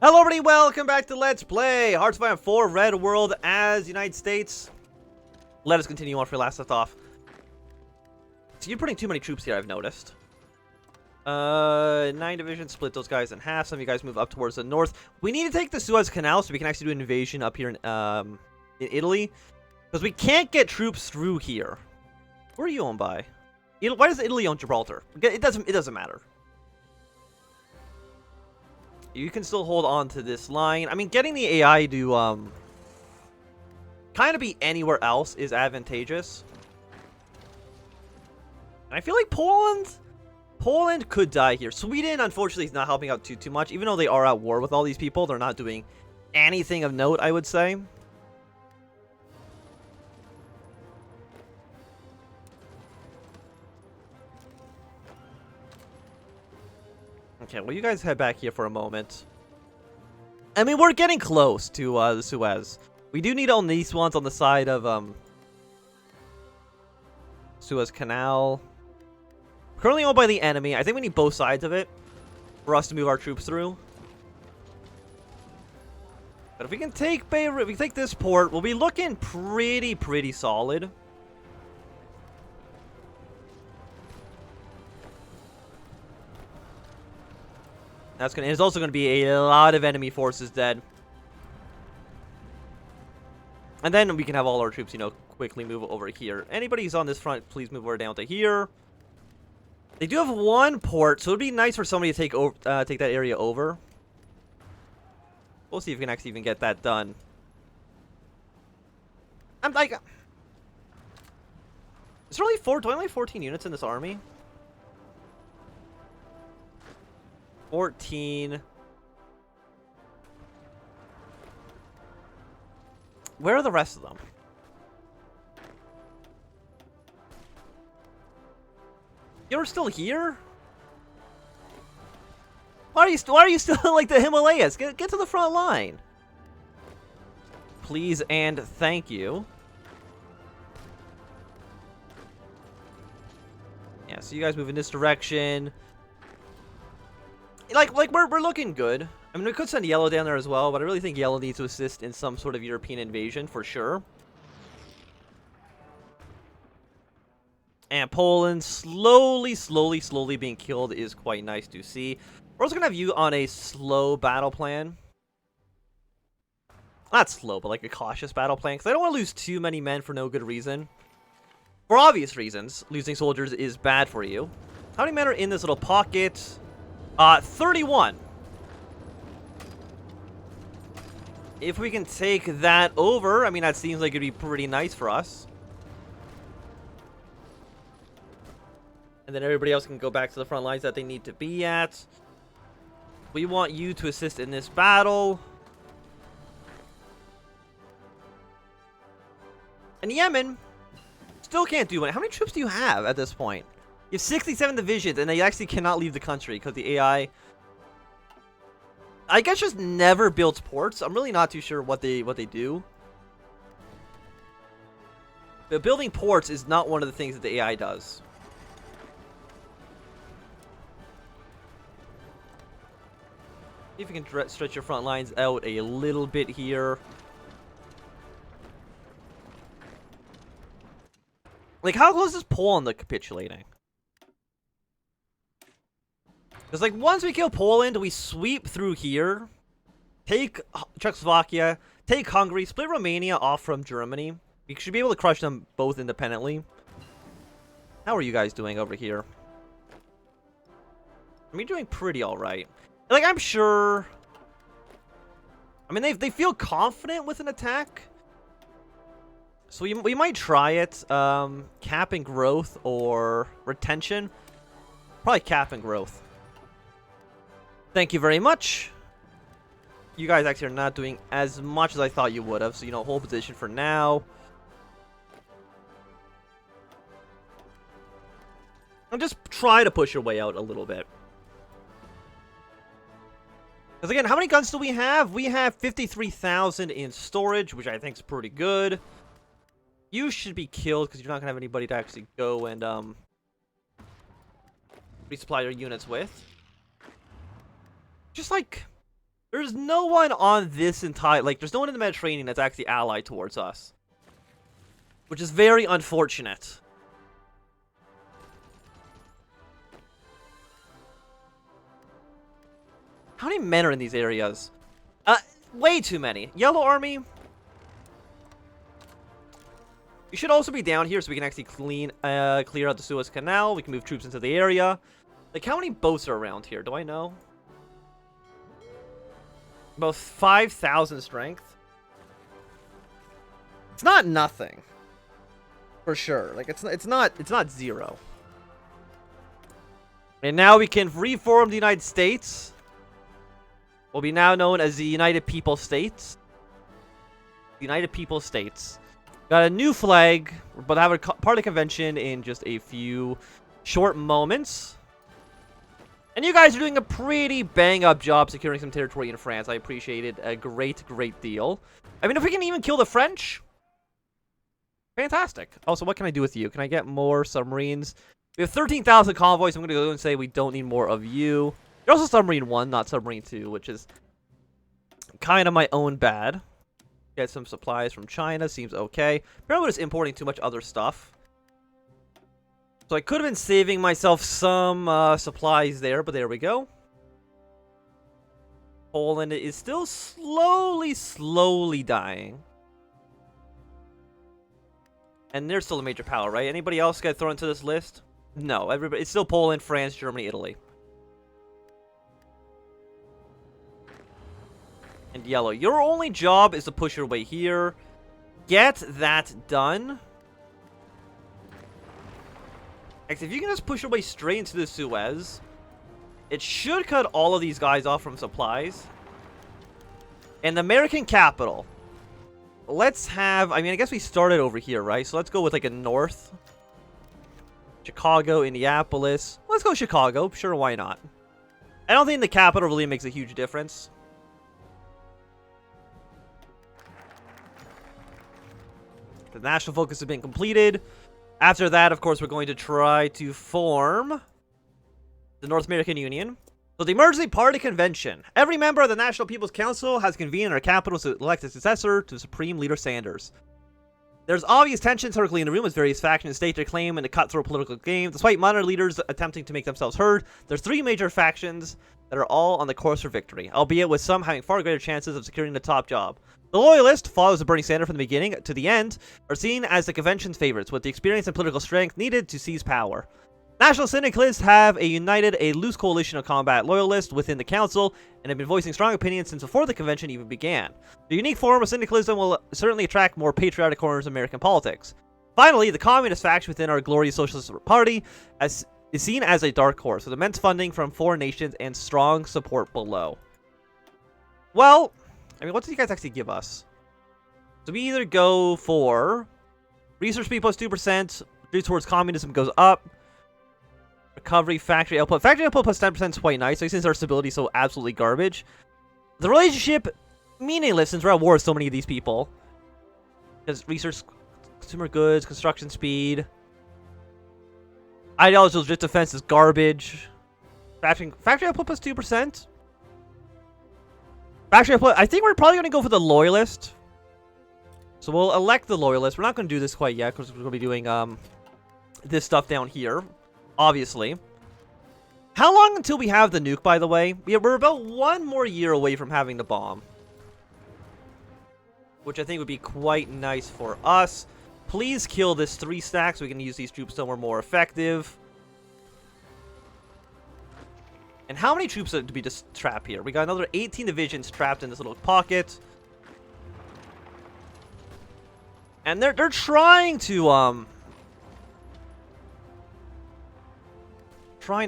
Hello everybody, welcome back to Let's Play Hearts of Iron 4 Red World as United States. Let us continue on for last left off. So you're putting too many troops here, I've noticed. 9 divisions, split those guys in half. Some of you guys move up towards the north. We need to take the Suez Canal so we can actually do an invasion up here in Italy. Because we can't get troops through here. Where are you owned by? Why does Italy own Gibraltar? It doesn't matter. You can still hold on to this line. I mean, getting the AI to kind of be anywhere else is advantageous. And I feel like Poland could die here. Sweden, unfortunately, is not helping out too much. Even though they are at war with all these people, they're not doing anything of note, I would say. Okay, well, you guys head back here for a moment. I mean, we're getting close to the Suez. We do need to own these ones on the side of Suez Canal. Currently owned by the enemy. I think we need both sides of it for us to move our troops through. But if we can take Beirut, if we take this port, we'll be looking pretty solid. There's also going to be a lot of enemy forces dead. And then we can have all our troops, you know, quickly move over here. Anybody who's on this front, please move over down to here. They do have one port, so it'd be nice for somebody to take that area over. We'll see if we can actually even get that done. I'm like... Is there only 14 units in this army? 14. Where are the rest of them? You're still here? Why are you still like the Himalayas? Get to the front line. Please and thank you. Yeah, so you guys move in this direction. Like we're looking good. I mean, we could send Yellow down there as well, but I really think Yellow needs to assist in some sort of European invasion for sure. And Poland slowly being killed is quite nice to see. We're also gonna have you on a slow battle plan. Not slow, but like a cautious battle plan, because I don't want to lose too many men for no good reason. For obvious reasons, losing soldiers is bad for you. How many men are in this little pocket? 31. If we can take that over, I mean, that seems like it'd be pretty nice for us. And then everybody else can go back to the front lines that they need to be at. We want you to assist in this battle. And Yemen still can't do it. How many troops do you have at this point? You have 67 divisions, and they actually cannot leave the country because the AI, I guess, just never builds ports. I'm really not too sure what they do. But building ports is not one of the things that the AI does. See if you can stretch your front lines out a little bit here. Like, how close is Poland to capitulating? Because, like, once we kill Poland, we sweep through here, take Czechoslovakia, take Hungary, split Romania off from Germany. We should be able to crush them both independently. How are you guys doing over here? I mean, you're doing pretty alright. Like, I'm sure... I mean, they feel confident with an attack. So we might try it. Cap and growth or retention. Probably cap and growth. Thank you very much. You guys actually are not doing as much as I thought you would have. So, you know, hold position for now. And just try to push your way out a little bit. Because again, how many guns do we have? We have 53,000 in storage, which I think is pretty good. You should be killed because you're not going to have anybody to actually go and resupply your units with. Just like, there's no one on this entire... Like, there's no one in the Mediterranean that's actually allied towards us. Which is very unfortunate. How many men are in these areas? Way too many. Yellow Army. You should also be down here so we can actually clear out the Suez Canal. We can move troops into the area. Like, how many boats are around here? Do I know? About 5,000 strength. It's not nothing. For sure. Like, it's not zero. And now we can reform the United States. Will be now known as the United People States. United People States. Got a new flag, but have a part of the convention in just a few short moments. And you guys are doing a pretty bang-up job securing some territory in France. I appreciate it a great, great deal. I mean, if we can even kill the French, fantastic. Also, what can I do with you? Can I get more submarines? We have 13,000 convoys. I'm going to go and say we don't need more of you. You're also submarine 1, not submarine 2, which is kind of my own bad. Get some supplies from China. Seems okay. Apparently, it's importing too much other stuff. So I could have been saving myself some supplies there, but there we go. Poland is still slowly dying. And they're still a major power, right? Anybody else get thrown into this list? No, everybody. It's still Poland, France, Germany, Italy. And yellow. Your only job is to push your way here. Get that done. Actually, if you can just push your way straight into the Suez, it should cut all of these guys off from supplies. And the American capital. Let's have... I mean, I guess we started over here, right? So let's go with like a north. Chicago, Indianapolis. Let's go Chicago. Sure, why not? I don't think the capital really makes a huge difference. The national focus has been completed. After that, of course, we're going to try to form the North American Union. So the Emergency Party Convention. Every member of the National People's Council has convened in our capital to elect a successor to Supreme Leader Sanders. There's obvious tension circling in the room as various factions state their claim in a cutthroat political game. Despite minor leaders attempting to make themselves heard, there's 3 major factions that are all on the course for victory, albeit with some having far greater chances of securing the top job. The Loyalists, followers of Bernie Sanders from the beginning to the end, are seen as the convention's favorites, with the experience and political strength needed to seize power. National Syndicalists have united a loose coalition of combat loyalists within the council, and have been voicing strong opinions since before the convention even began. The unique form of syndicalism will certainly attract more patriotic corners of American politics. Finally, the communist faction within our glorious Socialist Party is seen as a dark horse, with immense funding from foreign nations and strong support below. Well... I mean, what do you guys actually give us? So we either go for research speed plus 2%, due towards communism goes up, recovery, factory output. Factory output plus 10% is quite nice, so since our stability is so absolutely garbage. The relationship, meaningless since we're at war with so many of these people. Because research, consumer goods, construction speed. Ideological just defense is garbage. Factory output plus 2%. Actually, I think we're probably going to go for the Loyalist. So we'll elect the Loyalist. We're not going to do this quite yet, because we're going to be doing this stuff down here, obviously. How long until we have the nuke, by the way? Yeah, we're about 1 more year away from having the bomb. Which I think would be quite nice for us. Please kill this 3 stack so we can use these troops somewhere more effective. And how many troops do we just trap here? We got another 18 divisions trapped in this little pocket. And they're trying to,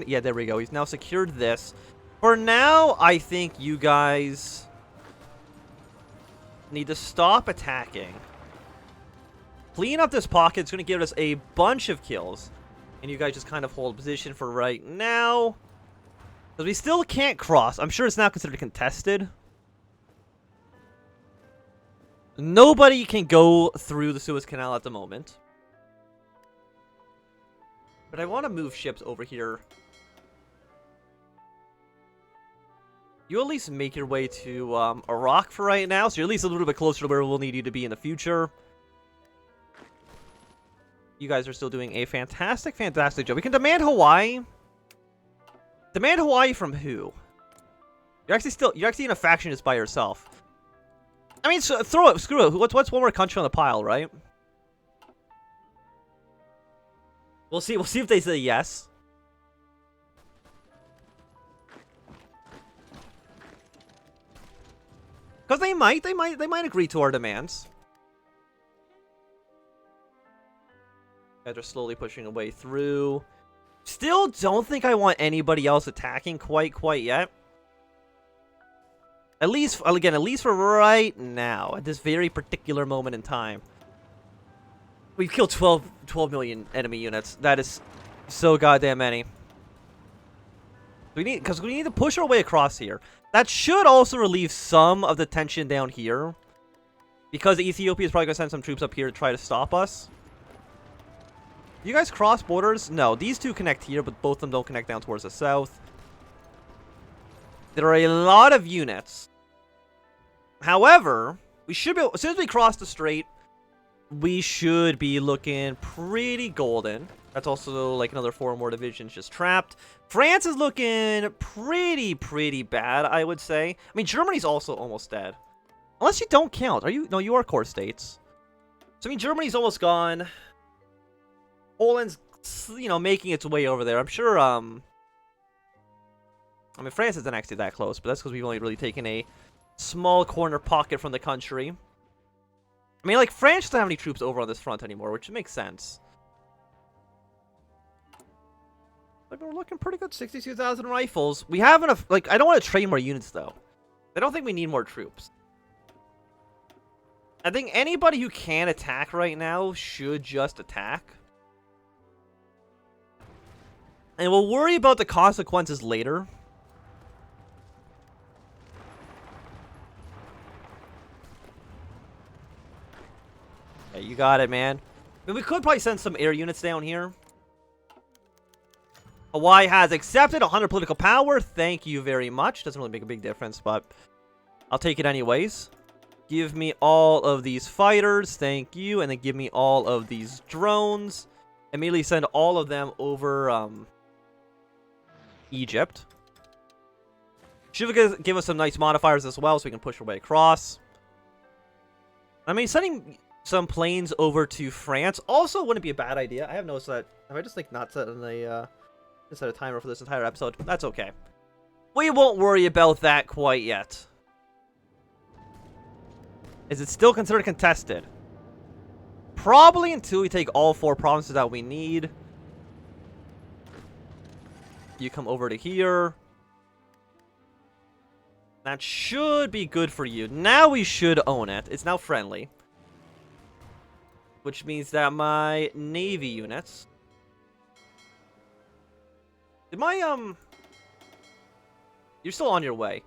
yeah, there we go. He's now secured this. For now, I think you guys need to stop attacking. Clean up this pocket. It's going to give us a bunch of kills. And you guys just kind of hold position for right now. Because we still can't cross. I'm sure it's now considered contested. Nobody can go through the Suez Canal at the moment. But I want to move ships over here. You at least make your way to Iraq for right now, so you're at least a little bit closer to where we'll need you to be in the future. You guys are still doing a fantastic, fantastic job. We can demand Hawaii. Demand Hawaii from who? You're actually in a faction just by yourself. I mean, so throw it, screw it. What's one more country on the pile, right? We'll see if they say yes. Because they might agree to our demands. Guys are slowly pushing away through. Still don't think I want anybody else attacking quite yet. At least for right now, at this very particular moment in time. We've killed 12 million enemy units. That is so goddamn many. We need to push our way across here. That should also relieve some of the tension down here. Because Ethiopia is probably going to send some troops up here to try to stop us. You guys cross borders? No, these two connect here, but both of them don't connect down towards the south. There are a lot of units. However, we should be able, as soon as we cross the strait, we should be looking pretty golden. That's also like another 4 more divisions just trapped. France is looking pretty bad, I would say. I mean, Germany's also almost dead. Unless you don't count. Are you? No, you are core states. So, I mean, Germany's almost gone. Poland's, you know, making its way over there. I'm sure, I mean, France isn't actually that close, but that's because we've only really taken a small corner pocket from the country. I mean, like, France doesn't have any troops over on this front anymore, which makes sense. Like, we're looking pretty good. 62,000 rifles. We have enough, like, I don't want to train more units, though. I don't think we need more troops. I think anybody who can attack right now should just attack. And we'll worry about the consequences later. Yeah, you got it, man. I mean, we could probably send some air units down here. Hawaii has accepted 100 political power. Thank you very much. Doesn't really make a big difference, but I'll take it anyways. Give me all of these fighters. Thank you. And then give me all of these drones. Immediately send all of them over Egypt. Should give us some nice modifiers as well so we can push our way across. I mean, sending some planes over to France also wouldn't be a bad idea. I have noticed that. Have I just like not set a timer for this entire episode? That's okay. We won't worry about that quite yet. Is it still considered contested? Probably until we take all 4 provinces that we need. You come over to here. That should be good for you. Now we should own it. It's now friendly. Which means that my navy units... Did my, You're still on your way.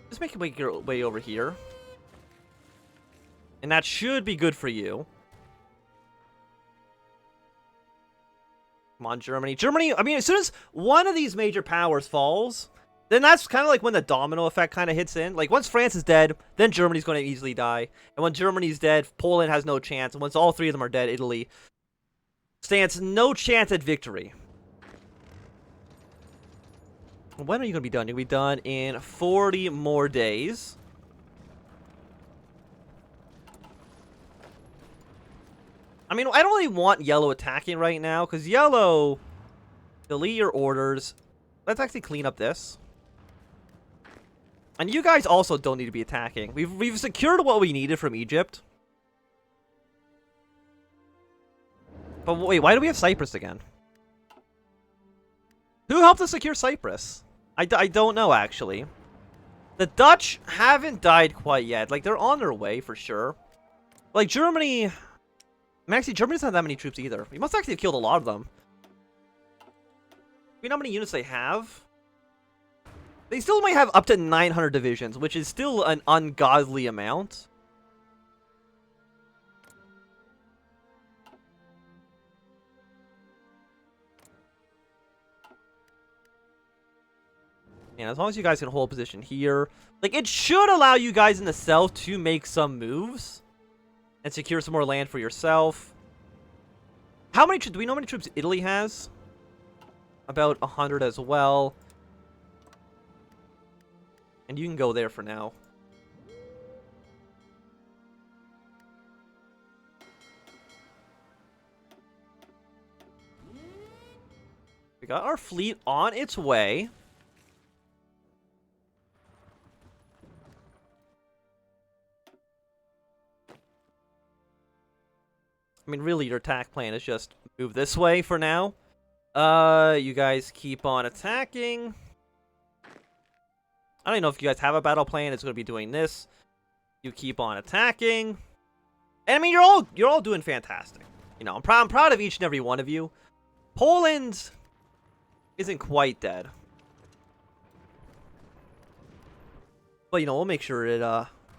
Just make your way over here. And that should be good for you. Come on, Germany. Germany, I mean, as soon as one of these major powers falls, then that's kind of like when the domino effect kind of hits in. Like, once France is dead, then Germany's going to easily die. And when Germany's dead, Poland has no chance. And once all 3 of them are dead, Italy stands no chance at victory. When are you going to be done? You're going to be done in 40 more days. I mean, I don't really want yellow attacking right now, because yellow... Delete your orders. Let's actually clean up this. And you guys also don't need to be attacking. We've secured what we needed from Egypt. But wait, why do we have Cyprus again? Who helped us secure Cyprus? I don't know, actually. The Dutch haven't died quite yet. Like, they're on their way, for sure. Like, Germany... I mean, actually, Germany doesn't have that many troops either. We must actually have killed a lot of them. You know how many units they have? They still might have up to 900 divisions, which is still an ungodly amount. And as long as you guys can hold position here, like, it should allow you guys in the south to make some moves and secure some more land for yourself. How many do we know how many troops Italy has? About 100 as well. And you can go there for now. We got our fleet on its way. I mean, really, your attack plan is just move this way for now. You guys keep on attacking. I don't even know if you guys have a battle plan. It's going to be doing this. You keep on attacking. And I mean, you're all doing fantastic. You know, I'm proud of each and every one of you. Poland isn't quite dead. But, you know, we'll make sure it,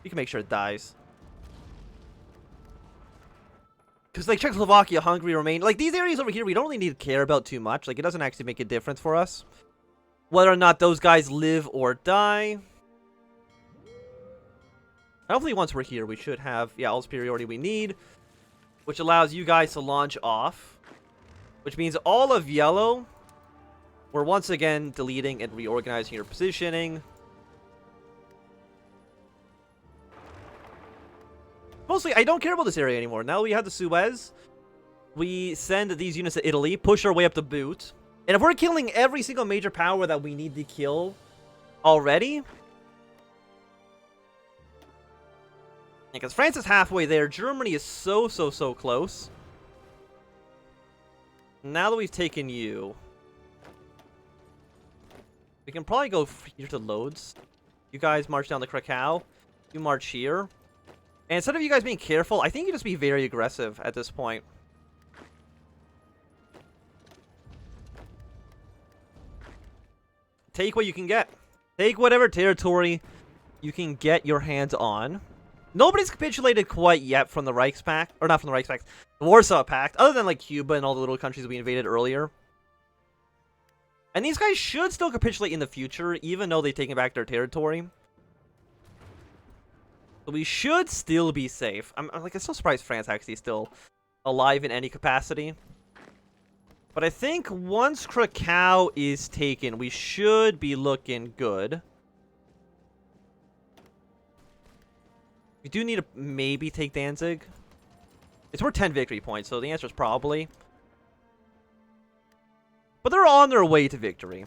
we can make sure it dies. Because, like, Czechoslovakia, Hungary, Romania, like, these areas over here, we don't really need to care about too much. Like, it doesn't actually make a difference for us whether or not those guys live or die. Hopefully, once we're here, we should have, yeah, all the superiority we need, which allows you guys to launch off, which means all of yellow, we're once again deleting and reorganizing your positioning. Mostly, I don't care about this area anymore. Now we have the Suez. We send these units to Italy, push our way up the boot. And if we're killing every single major power that we need to kill already... Because France is halfway there. Germany is so close. Now that we've taken you... We can probably go here to Lodz. You guys march down to Krakow. You march here. And instead of you guys being careful, I think you just be very aggressive at this point. Take what you can get. Take whatever territory you can get your hands on. Nobody's capitulated quite yet from the Reichspact. Or not from the Reichspact. The Warsaw Pact. Other than like Cuba and all the little countries we invaded earlier. And these guys should still capitulate in the future, even though they've taken back their territory. So we should still be safe. I'm so surprised France actually is still alive in any capacity. But I think once Krakow is taken, we should be looking good. We do need to maybe take Danzig. It's worth 10 victory points, so the answer is probably. But they're on their way to victory.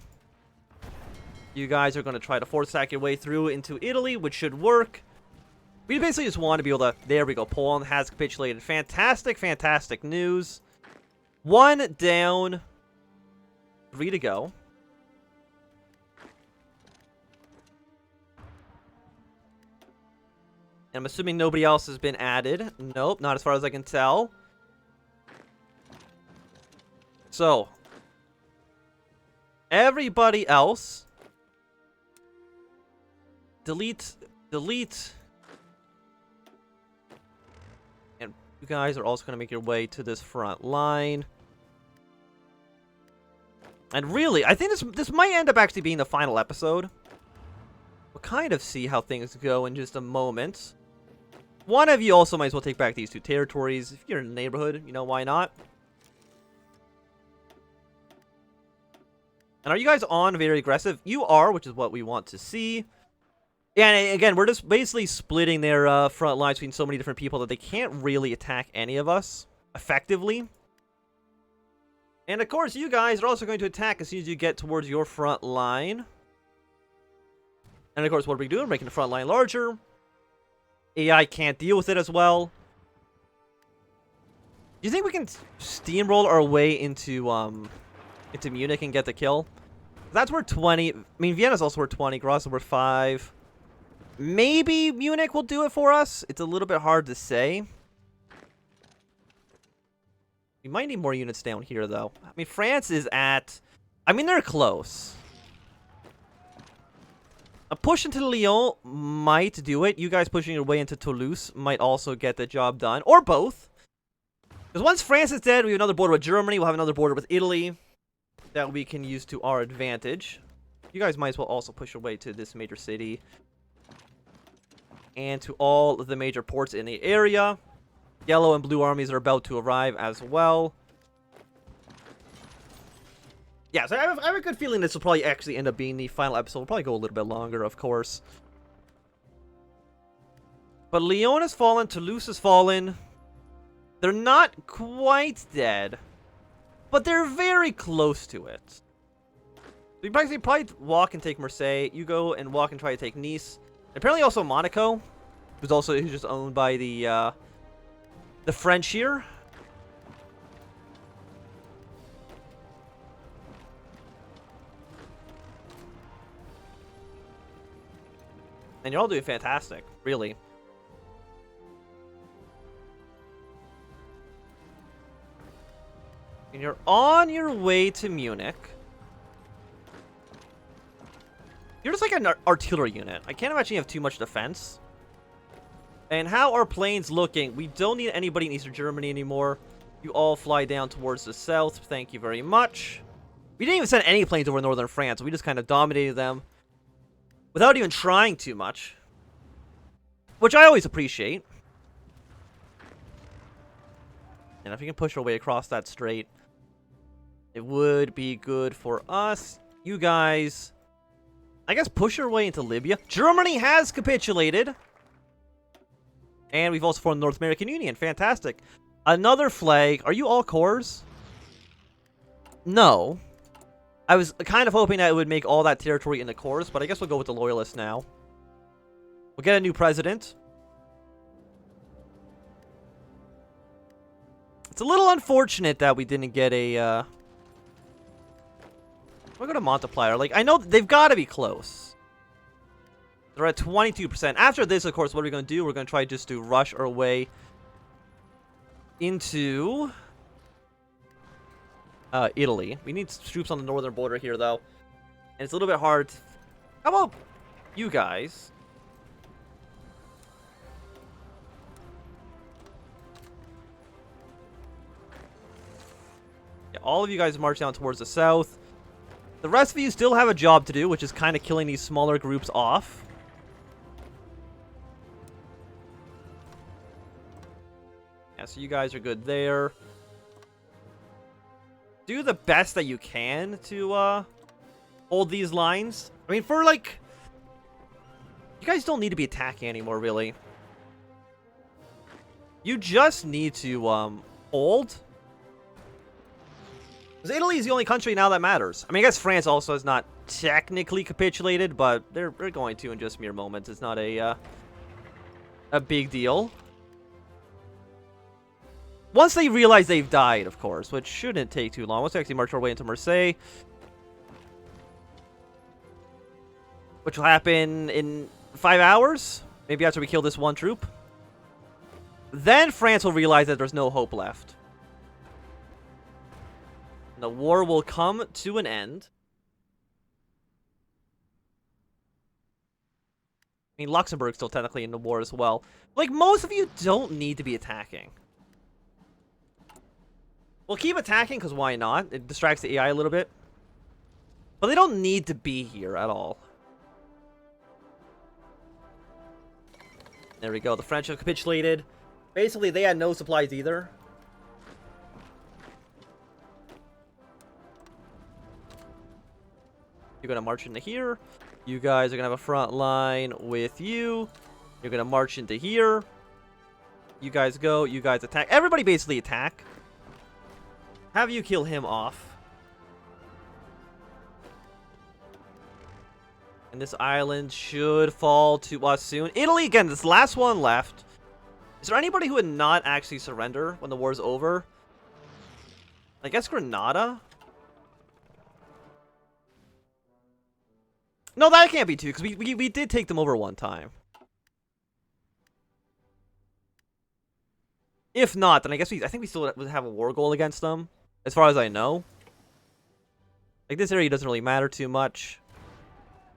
You guys are going to try to force attack your way through into Italy, which should work. We basically just want to be able to... There we go. Poland has capitulated. Fantastic, fantastic news. 1 down. 3 to go. And I'm assuming nobody else has been added. Nope, not as far as I can tell. So. Everybody else. Delete. And you guys are also going to make your way to this front line. And really, I think this might end up actually being the final episode. We'll kind of see how things go in just a moment. One of you also might as well take back these 2 territories. If you're in the neighborhood, you know, why not? And are you guys on very aggressive? You are, which is what we want to see. And again, we're just basically splitting their front lines between so many different people that they can't really attack any of us effectively. And of course, you guys are also going to attack as soon as you get towards your front line. And of course, what are we doing? We're making the front line larger. AI can't deal with it as well. Do you think we can steamroll our way into Munich and get the kill? That's worth 20. I mean, Vienna's also worth 20. Graz is worth 5. Maybe Munich will do it for us. It's a little bit hard to say. We might need more units down here, though. I mean, France is at... I mean, they're close. A push into Lyon might do it. You guys pushing your way into Toulouse might also get the job done. Or both. Because once France is dead, we have another border with Germany. We'll have another border with Italy that we can use to our advantage. You guys might as well also push your way to this major city. And to all of the major ports in the area. Yellow and blue armies are about to arrive as well. Yeah, so I have a good feeling this will probably actually end up being the final episode. We'll probably go a little bit longer, of course. But Lyon has fallen, Toulouse has fallen. They're not quite dead, but they're very close to it. We probably walk and take Marseille. You go and walk and try to take Nice. Apparently also Monaco, who's just owned by the French here. And you're all doing fantastic, really. And you're on your way to Munich. You're just like an artillery unit. I can't imagine you have too much defense. And how are planes looking? We don't need anybody in Eastern Germany anymore. You all fly down towards the south. Thank you very much. We didn't even send any planes over northern France. We just kind of dominated them without even trying too much, which I always appreciate. And if we can push our way across that strait, it would be good for us. You guys, I guess, push your way into Libya. Germany has capitulated. And we've also formed the North American Union. Fantastic. Another flag. Are you all cores? No. I was kind of hoping that it would make all that territory into cores, but I guess we'll go with the Loyalists now. We'll get a new president. It's a little unfortunate that we didn't get a, we'll go to multiplier. Like, I know they've got to be close. They're at 22%. After this, of course, what are we going to do? We're going to try just to rush our way into Italy. We need troops on the northern border here, though. And it's a little bit hard. How about you guys? Yeah, all of you guys march down towards the south. The rest of you still have a job to do, which is kind of killing these smaller groups off. Yeah, so you guys are good there. Do the best that you can to hold these lines. I mean, for like, you guys don't need to be attacking anymore, really. You just need to hold. Because Italy is the only country now that matters. I mean, I guess France also has not technically capitulated, but they're going to in just mere moments. It's not a big deal. Once they realize they've died, of course, which shouldn't take too long. Once we actually march our way into Marseille, which will happen in 5 hours, maybe after we kill this one troop, then France will realize that there's no hope left. The war will come to an end. I mean, Luxembourg's still technically in the war as well. Like, most of you don't need to be attacking. We'll keep attacking, because why not? It distracts the AI a little bit. But they don't need to be here at all. There we go. The French have capitulated. Basically, they had no supplies either. You're going to march into here. You guys are going to have a front line with you. You're going to march into here. You guys go. You guys attack. Everybody basically attack. Have you kill him off. And this island should fall to us soon. Italy, again, this last one left. Is there anybody who would not actually surrender when the war's over? I guess Granada? No, that can't be two, because we did take them over one time. If not, then I guess I think we still would have a war goal against them, as far as I know. Like, this area doesn't really matter too much.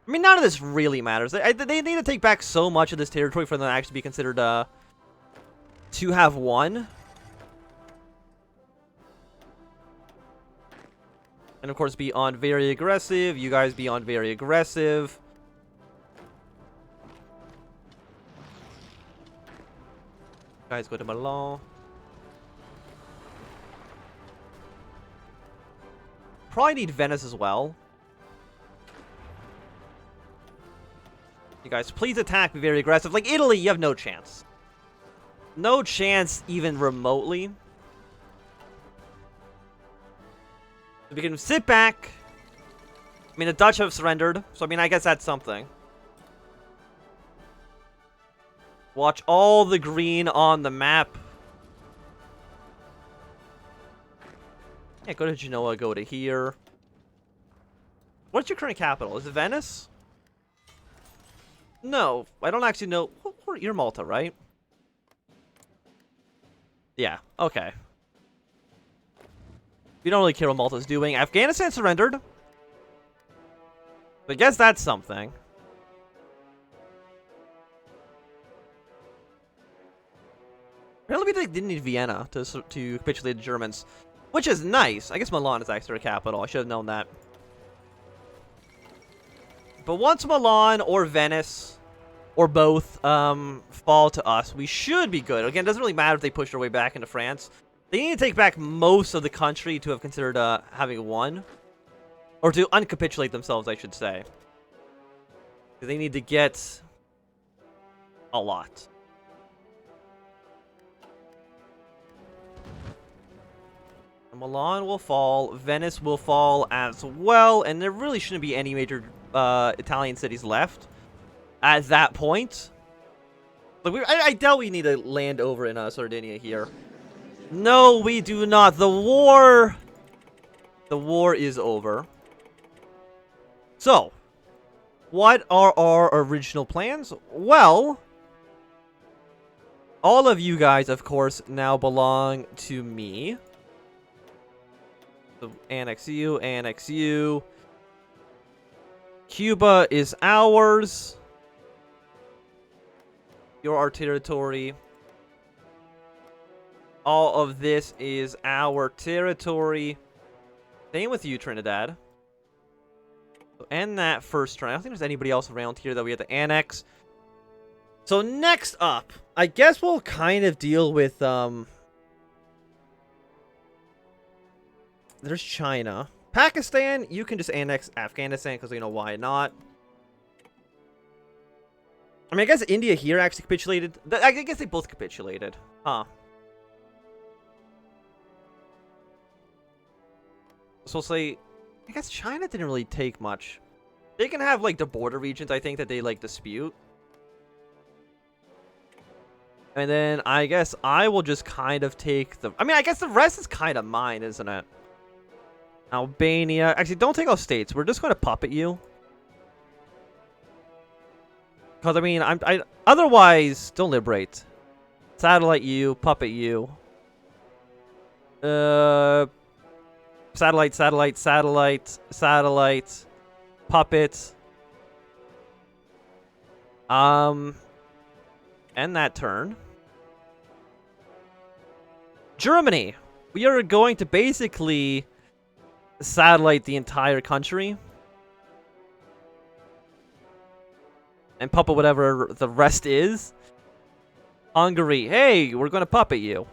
I mean, none of this really matters. They need to take back so much of this territory for them to actually be considered to have won. And of course, be on very aggressive. You guys be on very aggressive. Guys go to Milan. Probably need Venice as well. You guys, please attack. Be very aggressive. Like Italy, you have no chance. No chance even remotely. We can sit back. I mean, the Dutch have surrendered. So, I mean, I guess that's something. Watch all the green on the map. Yeah, go to Genoa, go to here. What's your current capital? Is it Venice? No, I don't actually know. You're Malta, right? Yeah, okay. We don't really care what Malta's doing. Afghanistan surrendered. I guess that's something. Apparently they didn't need Vienna to capitulate the Germans. Which is nice. I guess Milan is actually their capital. I should have known that. But once Milan or Venice, or both, fall to us, we should be good. Again, it doesn't really matter if they push their way back into France. They need to take back most of the country to have considered having won. Or to uncapitulate themselves, I should say. They need to get a lot. Milan will fall, Venice will fall as well, and there really shouldn't be any major Italian cities left at that point. Like, I doubt we need to land over in Sardinia here. No, we do not. The war is over. So, what are our original plans? Well, all of you guys, of course, now belong to me. So annex you, annex you. Cuba is ours. You're our territory. All of this is our territory. Same with you, Trinidad. So end that first turn. I don't think there's anybody else around here that we have to annex. So next up, I guess we'll kind of deal with there's China. Pakistan, you can just annex Afghanistan because, you know, why not? I mean, I guess India here actually capitulated. I guess they both capitulated. Huh. So, say, I guess China didn't really take much. They can have, like, the border regions, I think, that they, like, dispute. And then, I guess I will just kind of take the... I mean, I guess the rest is kind of mine, isn't it? Albania. Actually, don't take all states. We're just going to puppet you. Because, I mean, otherwise, don't liberate. Satellite you, puppet you. Satellite, satellite, satellite, satellite. Puppet. End that turn. Germany. We are going to basically satellite the entire country. And puppet whatever the rest is. Hungary. Hey, we're going to puppet you.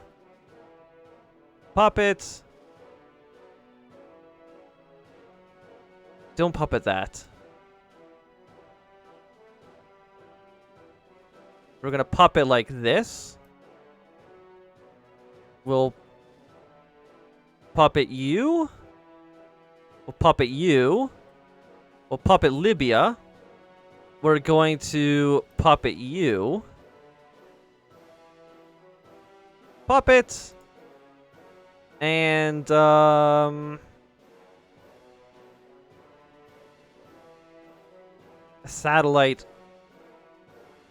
Puppet. Don't puppet that. We're going to puppet like this. We'll puppet you. We'll puppet you. We'll puppet Libya. We're going to puppet you. Puppet. And, satellite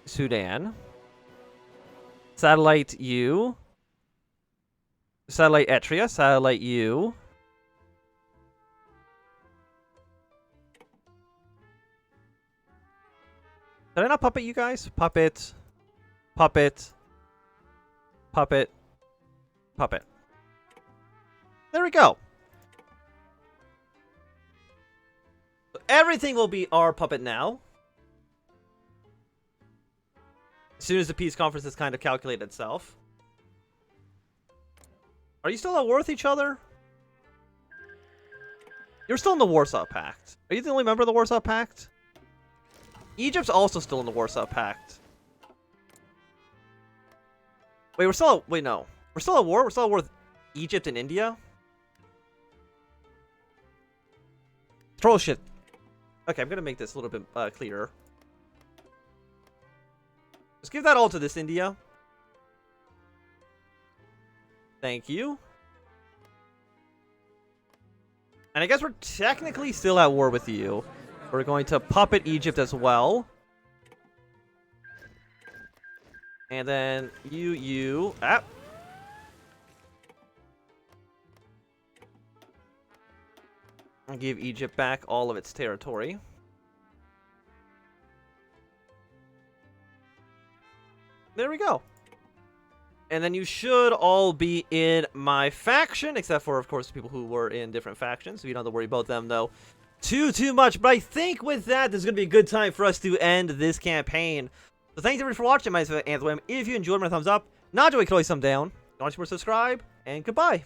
Sudan. Satellite you. Satellite Etria. Satellite you. Did I not puppet you guys? Puppet. Puppet. Puppet. Puppet. There we go. everything will be our puppet now. As soon as the peace conference has kind of calculated itself. Are you still at war with each other? You're still in the Warsaw Pact. Are you the only member of the Warsaw Pact? Egypt's also still in the Warsaw Pact. Wait, we're still at, wait, no. We're still at war? We're still at war with Egypt and India? Troll shit. Okay, I'm gonna make this a little bit clearer. Just give that all to this India. Thank you. And I guess we're technically still at war with you. We're going to puppet Egypt as well. And then you. Ah. I'll give Egypt back all of its territory. There we go. And then you should all be in my faction, except for, of course, people who were in different factions. So you don't have to worry about them, though, too much. But I think with that, this is going to be a good time for us to end this campaign. So thanks, everybody, for watching. My name is Anthem. If you enjoyed, my thumbs up. Not enjoy, you can always thumb down. Don't forget to subscribe, and goodbye.